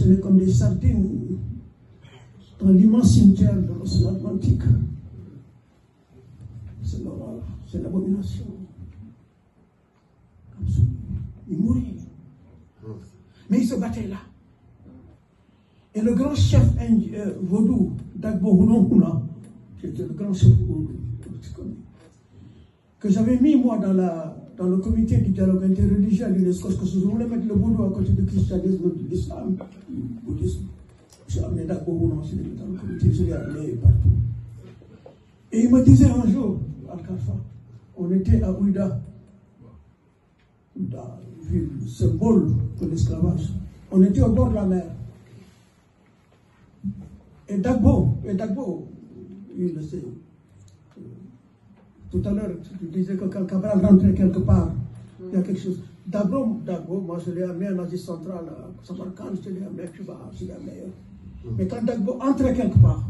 emprisonnés comme des sardines dans l'immense cimetière de l'océan Atlantique. C'est l'horreur, c'est l'abomination. Ils mouraient. Mais ils se battaient là. Et le grand chef vaudou, Dagbo Hunonhuna, qui était le grand chef vaudou, que j'avais mis moi dans le comité du dialogue interreligieux à l'UNESCO, parce que je voulais mettre le vaudou à côté du christianisme, de l'islam, du bouddhisme. J'ai amené Dagbo Hunon dans le comité, je l'ai amené partout. Et il me disait un jour, Al-Khafa, on était à Ouida, la ville symbole de l'esclavage. On était au bord de la mer. Et Dagbo, il le sait. Tout à l'heure, tu disais que quand Cabral rentrait quelque part, il y a quelque chose. Dagbo, moi je l'ai amené en Asie centrale, à Samarkand, je l'ai amené à Cuba, je l'ai amené. Mais quand Dagbo entrait quelque part,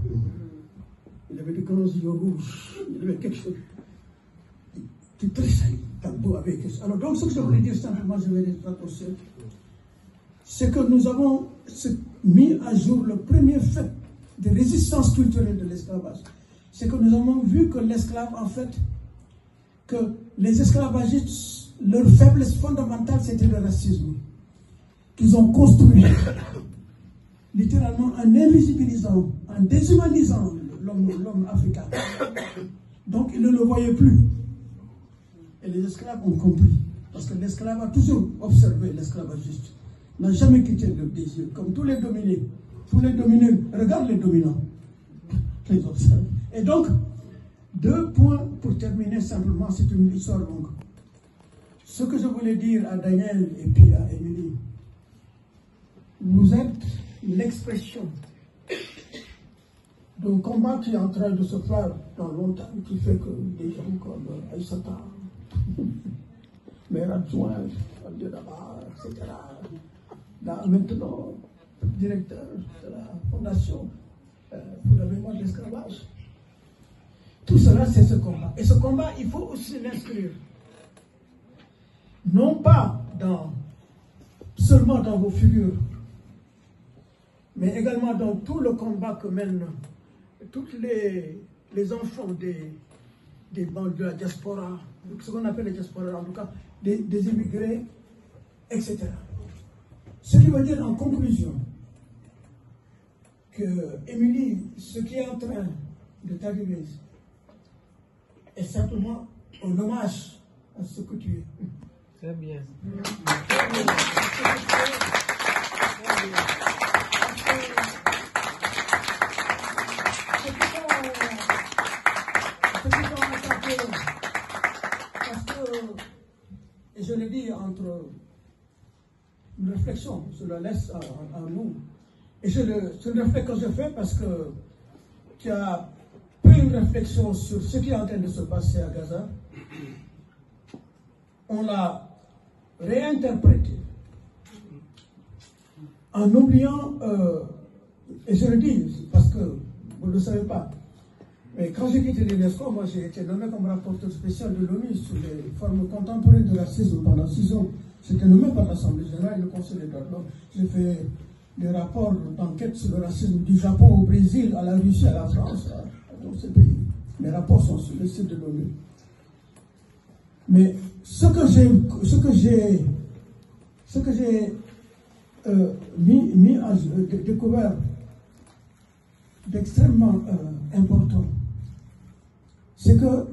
il avait des grands yeux rouges, il avait quelque chose. C'est très sérieux, Dagbo avec ça. Alors donc ce que je voulais dire simplement, je vais les raconter, c'est que nous avons mis à jour le premier fait de résistance culturelle de l'esclavage. C'est que nous avons vu que l'esclave, en fait, que les esclavagistes, leur faiblesse fondamentale, c'était le racisme. Qu'ils ont construit, littéralement, en invisibilisant, en déshumanisant l'homme africain. Donc, ils ne le voyaient plus. Et les esclaves ont compris. Parce que l'esclave a toujours observé l'esclavagiste. N'a jamais quitté le désir, comme tous les dominés. Tous les dominés, regarde les dominants. Les observent. Et donc, 2 points pour terminer simplement, c'est une histoire longue. Ce que je voulais dire à Daniel et puis à Émilie, vous êtes l'expression d'un combat qui est en train de se faire dans longtemps, qui fait que des gens comme Aïssata, maire adjoint, Abdelhamar, etc., là, maintenant, directeur de la fondation pour la mémoire de l'esclavage. Tout cela, c'est ce combat. Et ce combat, il faut aussi l'inscrire. Non pas seulement dans vos figures, mais également dans tout le combat que mènent tous les enfants des banlieues de la diaspora, ce qu'on appelle les diasporas, en tout cas, des immigrés, etc. Ce qui veut dire en conclusion que, Émilie, ce qui est en train de t'arriver est simplement un hommage à ce que tu es. Très bien. Et je le dis entre une réflexion, je la laisse à nous. Et c'est une réflexion que je fais parce que tu as pris une réflexion sur ce qui est en train de se passer à Gaza. On l'a réinterprété en oubliant, et je le dis parce que vous ne le savez pas, mais quand j'ai quitté l'UNESCO, moi j'ai été nommé comme rapporteur spécial de l'ONU sur les formes contemporaines de racisme pendant 6 ans. J'étais nommé par l'Assemblée générale et le Conseil des droits de l'homme. J'ai fait des rapports d'enquête sur le racisme du Japon au Brésil, à la Russie, à la France, à tous ces pays. Mes rapports sont sur le site de l'ONU. Mais ce que j'ai découvert d'extrêmement important, c'est que